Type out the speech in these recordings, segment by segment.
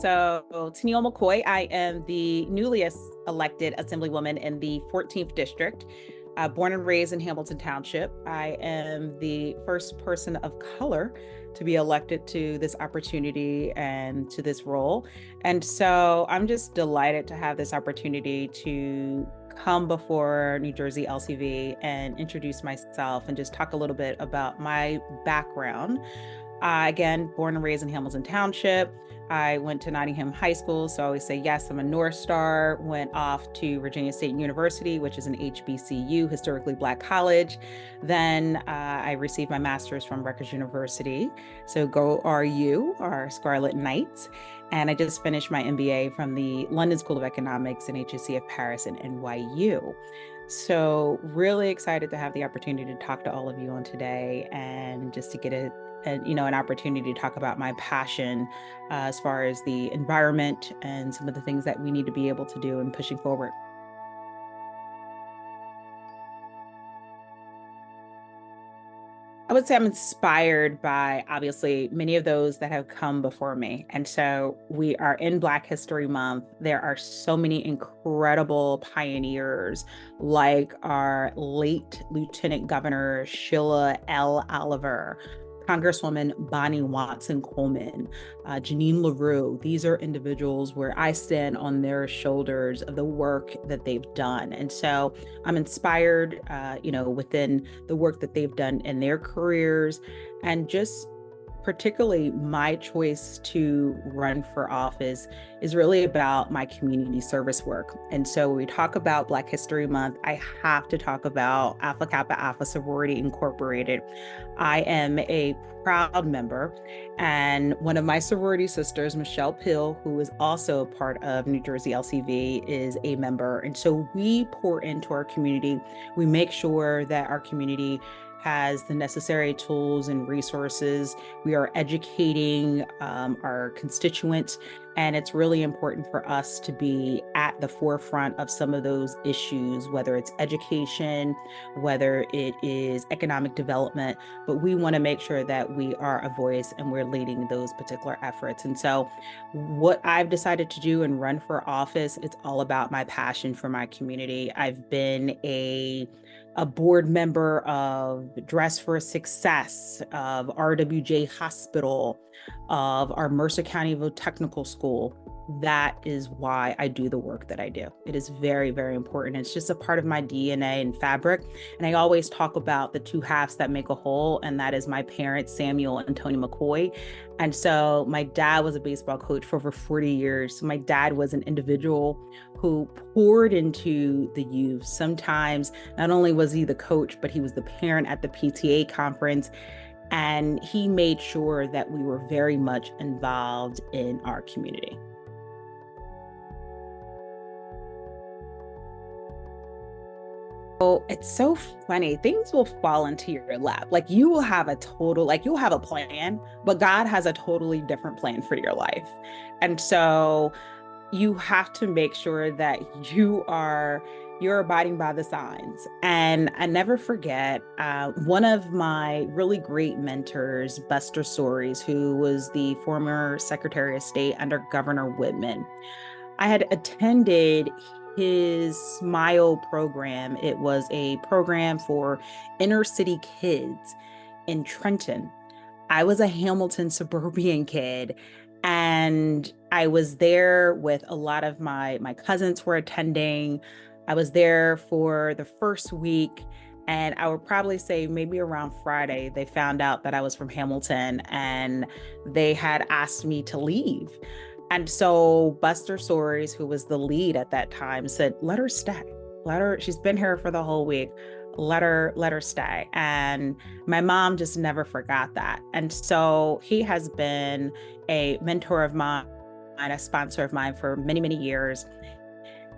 So, Tennille McCoy, I am the newly elected Assemblywoman in the 14th District, born and raised in Hamilton Township. I am the first person of color to be elected to this opportunity and to this role. And so I'm just delighted to have this opportunity to come before New Jersey LCV and introduce myself and just talk a little bit about my background. Again, born and raised in Hamilton Township. I went to Nottingham High School, so I always say yes, I'm a North Star. Went off to Virginia State University, which is an HBCU, historically Black college. Then I received my master's from Rutgers University. So go RU, our Scarlet Knights. And I just finished my MBA from the London School of Economics and HSC of Paris and NYU. So really excited to have the opportunity to talk to all of you on today and just to get an opportunity to talk about my passion as far as the environment and some of the things that we need to be able to do in pushing forward. I would say I'm inspired by obviously many of those that have come before me. And so we are in Black History Month. There are so many incredible pioneers like our late Lieutenant Governor Sheila L. Oliver, Congresswoman Bonnie Watson Coleman, Janine LaRue. These are individuals where I stand on their shoulders of the work that they've done. And so I'm inspired, within the work that they've done in their careers, and just particularly my choice to run for office is really about my community service work. And so when we talk about Black History Month, I have to talk about Alpha Kappa Alpha Sorority Incorporated. I am a proud member, and one of my sorority sisters, Michelle Pill, who is also a part of New Jersey LCV, is a member. And so we pour into our community. We make sure that our community has the necessary tools and resources. We are educating our constituents, and it's really important for us to be at the forefront of some of those issues, whether it's education, whether it is economic development, but we want to make sure that we are a voice and we're leading those particular efforts. And so what I've decided to do and run for office, it's all about my passion for my community. I've been a board member of Dress for Success, of RWJ Hospital, of our Mercer County Technical School. That is why I do the work that I do. It is very, very important. It's just a part of my DNA and fabric. And I always talk about the two halves that make a whole, and that is my parents, Samuel and Tony McCoy. And so my dad was a baseball coach for over 40 years. So my dad was an individual who poured into the youth. Sometimes not only was he the coach, but he was the parent at the PTA conference. And he made sure that we were very much involved in our community. So it's so funny. Things will fall into your lap. Like you'll have a plan, but God has a totally different plan for your life. And so you have to make sure that you're abiding by the signs. And I never forget one of my really great mentors, Buster Soares, who was the former Secretary of State under Governor Whitman. I had attended his Smile program. It was a program for inner city kids in Trenton. I was a Hamilton suburban kid, and I was there with a lot of my cousins were attending. I was there for the first week, and I would probably say maybe around Friday, they found out that I was from Hamilton, and they had asked me to leave. And so Buster Soares, who was the lead at that time, said, let her stay. She's been here for the whole week. Let her stay. And my mom just never forgot that. And so he has been a mentor of mine, a sponsor of mine for many, many years.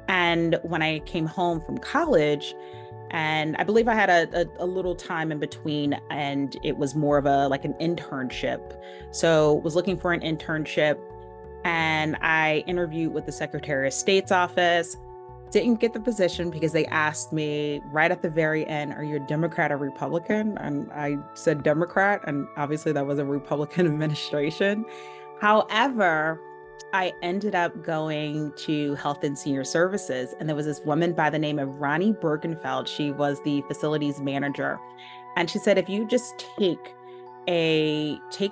And when I came home from college, and I believe I had a little time in between, and it was more of an internship. So was looking for an internship, and I interviewed with the Secretary of State's office. Didn't get the position because they asked me right at the very end, are you a Democrat or Republican? And I said Democrat, and obviously that was a Republican administration. However, I ended up going to Health and Senior Services, and there was this woman by the name of Ronnie Bergenfeld. She was the facilities manager. And she said, if you just take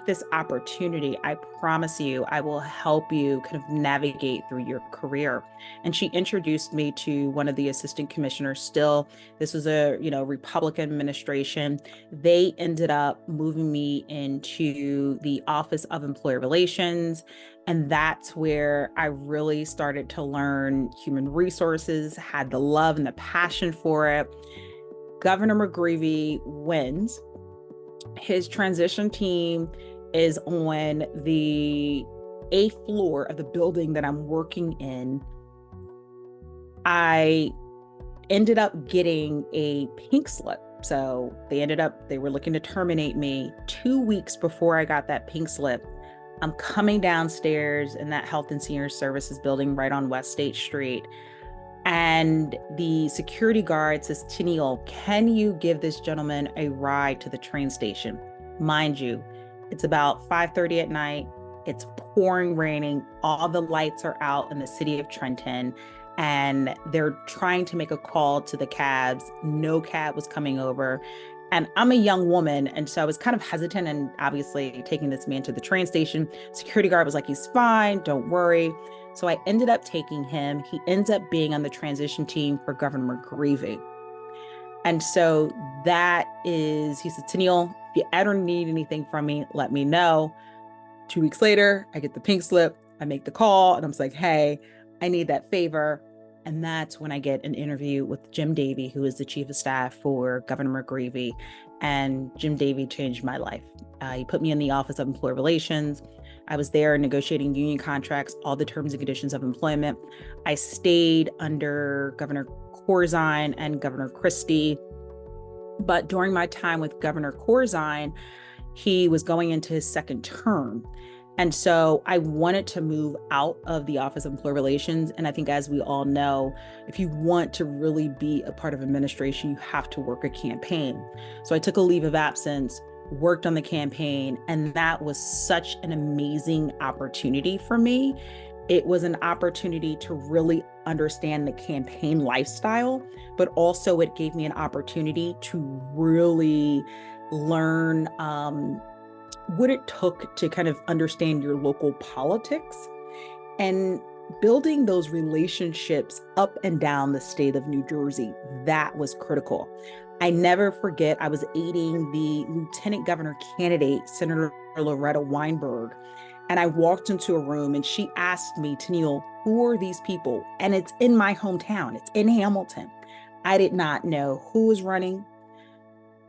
this opportunity, I promise you, I will help you kind of navigate through your career. And she introduced me to one of the assistant commissioners. Still, this was a, Republican administration. They ended up moving me into the Office of Employer Relations. And that's where I really started to learn human resources, had the love and the passion for it. Governor McGreevey wins. His transition team is on the 8th floor of the building that I'm working in. I ended up getting a pink slip. So they were looking to terminate me 2 weeks before I got that pink slip. I'm coming downstairs in that Health and Senior Services building right on West State Street. And the security guard says, Tennille, can you give this gentleman a ride to the train station? Mind you, it's about 5:30 at night. It's pouring raining. All the lights are out in the city of Trenton. And they're trying to make a call to the cabs. No cab was coming over. And I'm a young woman. And so I was kind of hesitant and obviously taking this man to the train station. Security guard was like, he's fine. Don't worry. So I ended up taking him. He ends up being on the transition team for Governor McGreevey. And so he said, Tennille, if you ever need anything from me, let me know. 2 weeks later, I get the pink slip. I make the call and I'm like, hey, I need that favor. And that's when I get an interview with Jim Davey, who is the chief of staff for Governor McGreevey. And Jim Davey changed my life. He put me in the Office of Employer Relations. I was there negotiating union contracts, all the terms and conditions of employment. I stayed under Governor Corzine and Governor Christie. But during my time with Governor Corzine, he was going into his second term. And so I wanted to move out of the Office of Employer Relations. And I think, as we all know, if you want to really be a part of administration, you have to work a campaign. So I took a leave of absence, worked on the campaign, and that was such an amazing opportunity for me. It was an opportunity to really understand the campaign lifestyle, but also it gave me an opportunity to really learn what it took to kind of understand your local politics and building those relationships up and down the state of New Jersey. That was critical. I never forget, I was aiding the lieutenant governor candidate, Senator Loretta Weinberg, and I walked into a room and she asked me, Tennille, who are these people? And it's in my hometown. It's in Hamilton. I did not know who was running.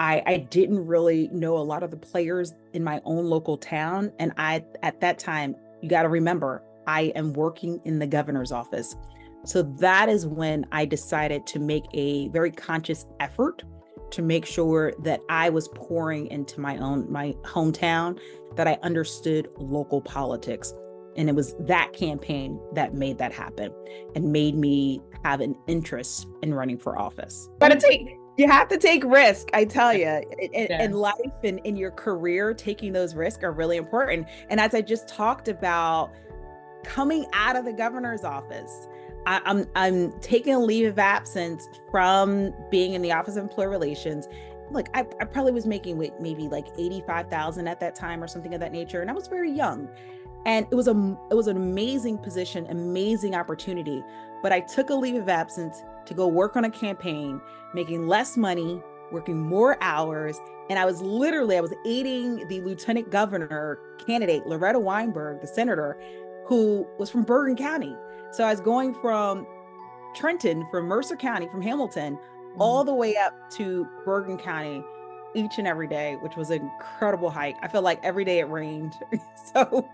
I didn't really know a lot of the players in my own local town. And at that time, you got to remember, I am working in the governor's office. So that is when I decided to make a very conscious effort to make sure that I was pouring into my hometown, that I understood local politics. And it was that campaign that made that happen and made me have an interest in running for office. You have to take risk, I tell you. In life and in your career, taking those risks are really important. And as I just talked about, coming out of the governor's office, I'm taking a leave of absence from being in the Office of Employer Relations. Look, I probably was making maybe like $85,000 at that time or something of that nature, and I was very young. And it was an amazing position, amazing opportunity. But I took a leave of absence to go work on a campaign, making less money, working more hours. And I was aiding the lieutenant governor candidate, Loretta Weinberg, the senator, who was from Bergen County. So I was going from Trenton, from Mercer County, from Hamilton, all the way up to Bergen County each and every day, which was an incredible hike. I felt like every day it rained. So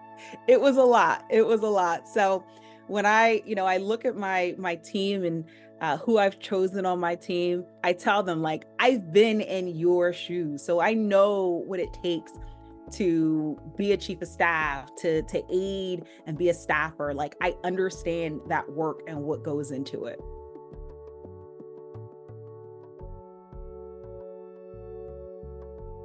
it was a lot. So when I look at my team and who I've chosen on my team, I tell them, like, I've been in your shoes. So I know what it takes to be a chief of staff, to aid and be a staffer. Like, I understand that work and what goes into it.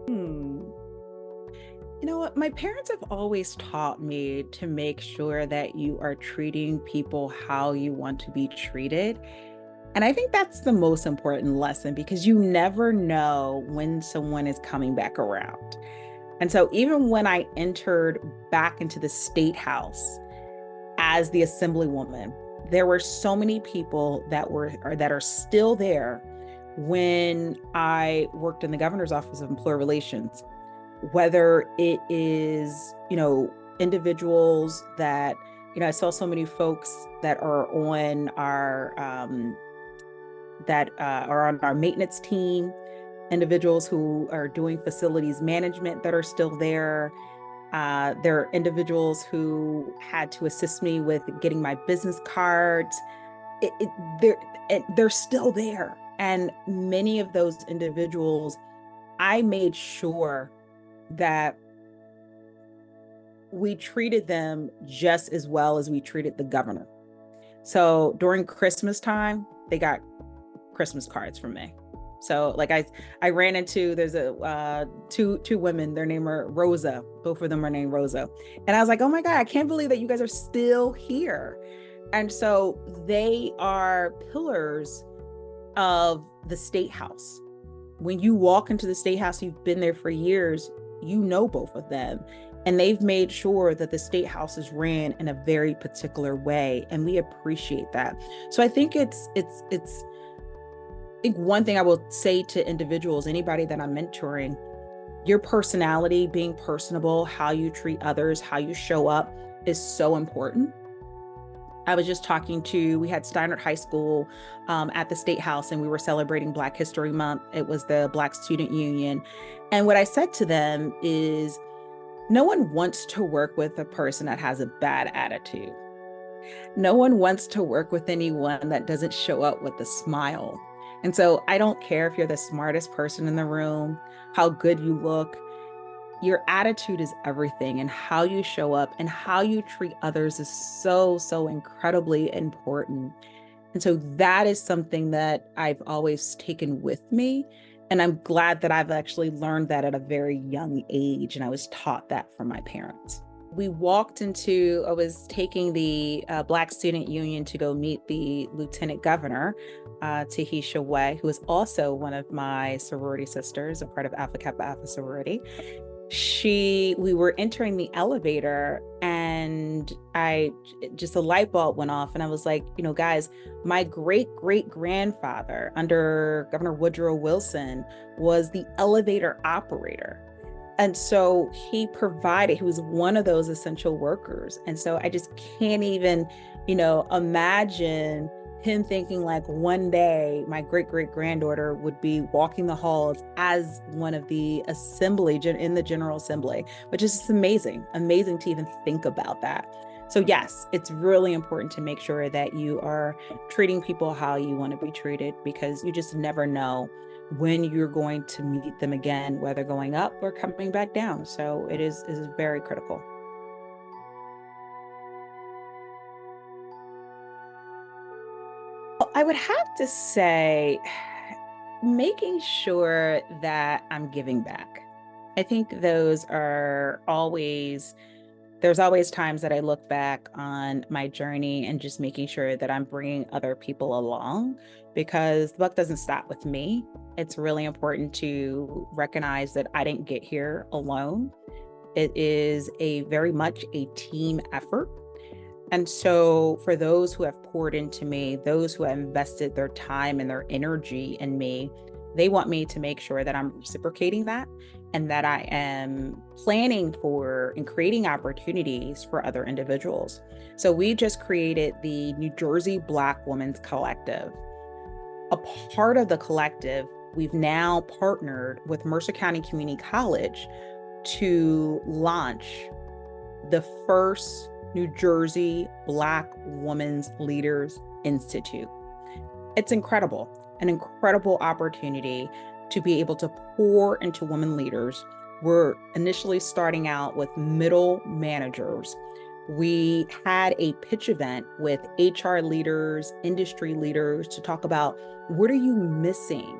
You know what? My parents have always taught me to make sure that you are treating people how you want to be treated. And I think that's the most important lesson because you never know when someone is coming back around. And so even when I entered back into the state house as the Assemblywoman, there were so many people that were or that are still there when I worked in the governor's office of employee relations, whether it is, individuals that, I saw so many folks that are on our maintenance team, individuals who are doing facilities management that are still there. There are individuals who had to assist me with getting my business cards. It, it, they're still there. And many of those individuals, I made sure that we treated them just as well as we treated the governor. So during Christmas time, they got Christmas cards from me. So like I ran into there's a two women, their name are Rosa. Both of them are named Rosa. And I was like, oh my God, I can't believe that you guys are still here. And so they are pillars of the state house. When you walk into the state house, you've been there for years, you know both of them. And they've made sure that the state house is ran in a very particular way. And we appreciate that. So I think I think one thing I will say to individuals, anybody that I'm mentoring, your personality, being personable, how you treat others, how you show up is so important. I was just we had Steinert High School at the State House, and we were celebrating Black History Month. It was the Black Student Union. And what I said to them is, no one wants to work with a person that has a bad attitude. No one wants to work with anyone that doesn't show up with a smile. And so I don't care if you're the smartest person in the room, how good you look. Your attitude is everything, and how you show up and how you treat others is so, so incredibly important. And so that is something that I've always taken with me. And I'm glad that I've actually learned that at a very young age. And I was taught that from my parents. I was taking the Black Student Union to go meet the Lieutenant Governor, Tahisha Way, who is also one of my sorority sisters, a part of Alpha Kappa Alpha sorority. We were entering the elevator, and a light bulb went off, and I was like, guys, my great-great-grandfather under Governor Woodrow Wilson was the elevator operator. And so he was one of those essential workers. And so I just can't even, imagine him thinking like one day my great-great-granddaughter would be walking the halls as one of the in the General Assembly, which is just amazing to even think about that. So yes, it's really important to make sure that you are treating people how you want to be treated, because you just never know when you're going to meet them again, whether going up or coming back down. So it is very critical. I would have to say making sure that I'm giving back. I think there's always times that I look back on my journey and just making sure that I'm bringing other people along, because the buck doesn't stop with me. It's really important to recognize that I didn't get here alone. It is very much a team effort. And so for those who have poured into me, those who have invested their time and their energy in me, they want me to make sure that I'm reciprocating that, and that I am planning for and creating opportunities for other individuals. So we just created the New Jersey Black Women's Collective. A part of the collective, we've now partnered with Mercer County Community College to launch the first New Jersey Black Women's Leaders Institute. It's incredible, an incredible opportunity to be able to pour into women leaders. We're initially starting out with middle managers. We had a pitch event with HR leaders, industry leaders, to talk about what are you missing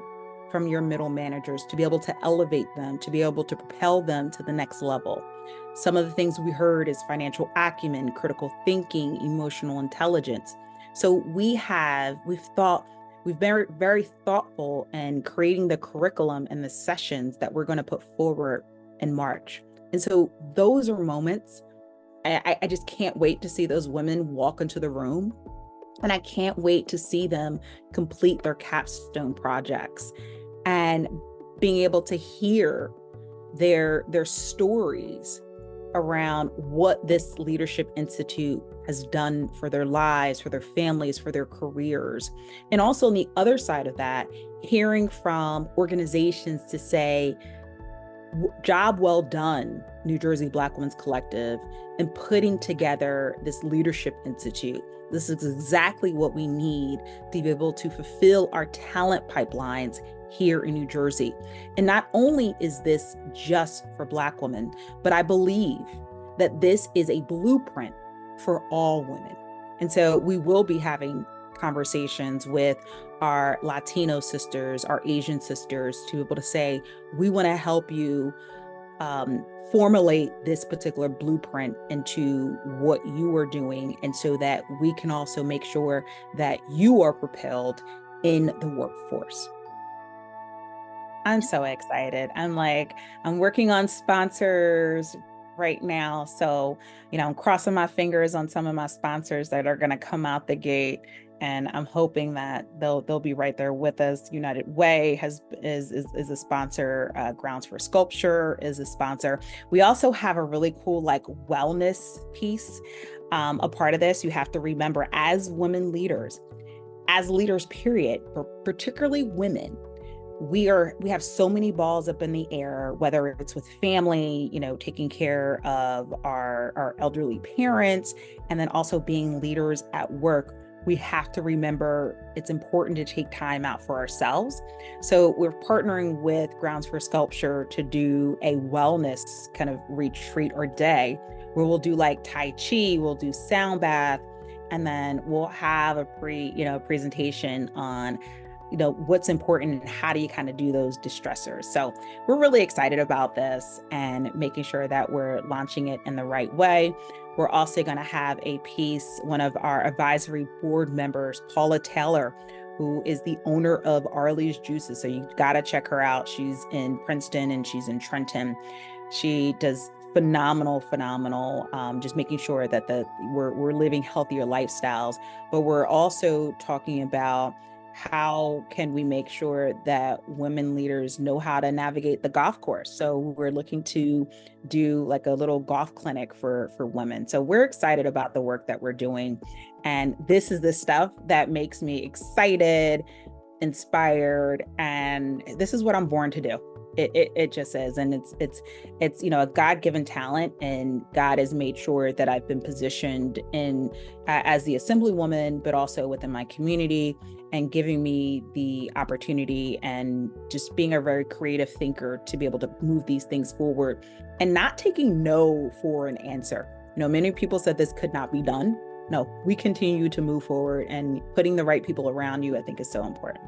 from your middle managers to be able to elevate them, to be able to propel them to the next level. Some of the things we heard is financial acumen, critical thinking, emotional intelligence. So we've thought, we've been very, very thoughtful in creating the curriculum and the sessions that we're going to put forward in March. And so those are moments I just can't wait to see those women walk into the room. And I can't wait to see them complete their capstone projects and being able to hear their stories around what this Leadership Institute has done for their lives, for their families, for their careers. And also on the other side of that, hearing from organizations to say, job well done, New Jersey Black Women's Collective, and putting together this Leadership Institute. This is exactly what we need to be able to fulfill our talent pipelines here in New Jersey. And not only is this just for Black women, but I believe that this is a blueprint for all women. And so we will be having conversations with our Latino sisters, our Asian sisters, to be able to say, we want to help you formulate this particular blueprint into what you are doing, and so that we can also make sure that you are propelled in the workforce. I'm so excited. I'm working on sponsors right now. So, I'm crossing my fingers on some of my sponsors that are going to come out the gate. And I'm hoping that they'll be right there with us. United Way is a sponsor. Grounds for Sculpture is a sponsor. We also have a really cool wellness piece. A part of this, you have to remember, as women leaders, period, but particularly women, we have so many balls up in the air, whether it's with family, taking care of our elderly parents, and then also being leaders at work. We have to remember it's important to take time out for ourselves. So we're partnering with Grounds for Sculpture to do a wellness kind of retreat or day where we'll do Tai Chi, we'll do sound bath, and then we'll have a presentation on what's important and how do you kind of do those distressors. So we're really excited about this and making sure that we're launching it in the right way. We're also going to have a piece, one of our advisory board members, Paula Taylor, who is the owner of Arlie's Juices. So you got to check her out. She's in Princeton and she's in Trenton. She does phenomenal, just making sure that we're living healthier lifestyles, but we're also talking about how can we make sure that women leaders know how to navigate the golf course. So we're looking to do a little golf clinic for women. So we're excited about the work that we're doing. And this is the stuff that makes me excited, inspired, and this is what I'm born to do. It just is. And it's a God-given talent, and God has made sure that I've been positioned in as the Assemblywoman, but also within my community, and giving me the opportunity and just being a very creative thinker to be able to move these things forward and not taking no for an answer. Many people said this could not be done. No, we continue to move forward, and putting the right people around you, I think, is so important.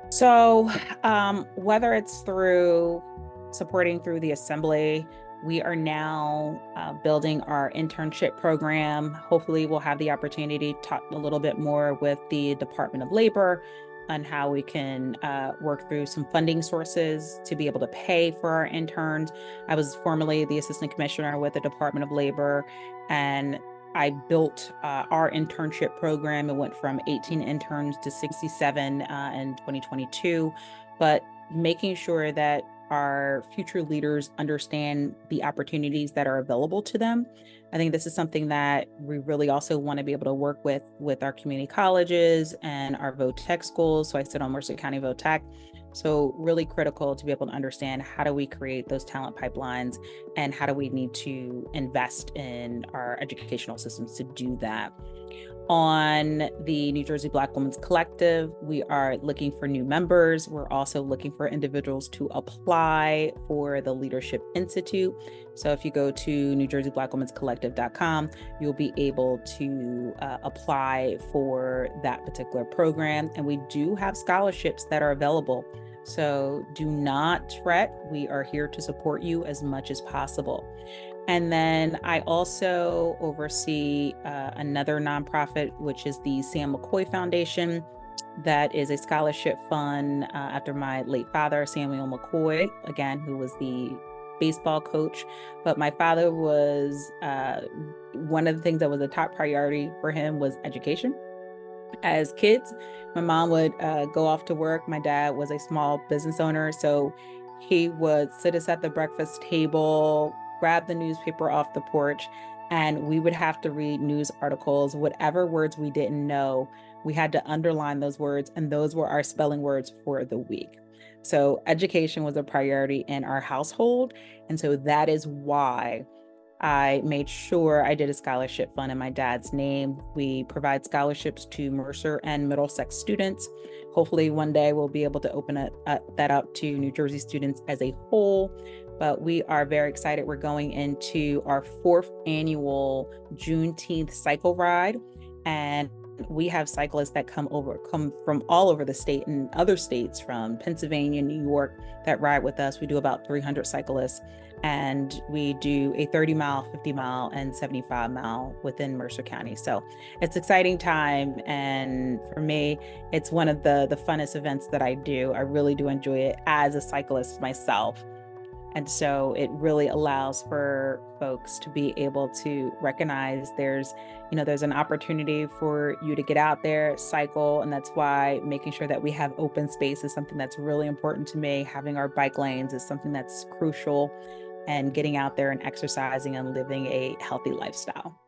So whether it's through supporting through the Assembly, we are now building our internship program. Hopefully we'll have the opportunity to talk a little bit more with the Department of Labor on how we can work through some funding sources to be able to pay for our interns. I was formerly the Assistant Commissioner with the Department of Labor, and I built our internship program. It went from 18 interns to 67 in 2022, but making sure that our future leaders understand the opportunities that are available to them. I think this is something that we really also want to be able to work with our community colleges and our VOTEC schools. So I sit on Mercer County VOTEC. So really critical to be able to understand how do we create those talent pipelines and how do we need to invest in our educational systems to do that. On the New Jersey Black Women's Collective, we are looking for new members. We're also looking for individuals to apply for the Leadership Institute. So if you go to NewJerseyBlackWomen'sCollective.com, you'll be able to apply for that particular program. And we do have scholarships that are available. So do not fret. We are here to support you as much as possible. And then I also oversee another nonprofit, which is the Sam McCoy Foundation. That is a scholarship fund after my late father, Samuel McCoy, again, who was the baseball coach. But my father was, one of the things that was a top priority for him was education. As kids, my mom would go off to work. My dad was a small business owner, so he would sit us at the breakfast table, grab the newspaper off the porch, and we would have to read news articles. Whatever words we didn't know, we had to underline those words, and those were our spelling words for the week. So education was a priority in our household, and so that is why I made sure I did a scholarship fund in my dad's name. We provide scholarships to Mercer and Middlesex students. Hopefully one day we'll be able to open that up to New Jersey students as a whole. But we are very excited. We're going into our 4th annual Juneteenth cycle ride. And we have cyclists that come from all over the state and other states, from Pennsylvania, New York, that ride with us. We do about 300 cyclists. And we do a 30-mile, 50-mile, and 75-mile within Mercer County. So it's an exciting time. And for me, it's one of the funnest events that I do. I really do enjoy it as a cyclist myself. And so it really allows for folks to be able to recognize there's an opportunity for you to get out there, cycle. And that's why making sure that we have open space is something that's really important to me. Having our bike lanes is something that's crucial, and getting out there and exercising and living a healthy lifestyle.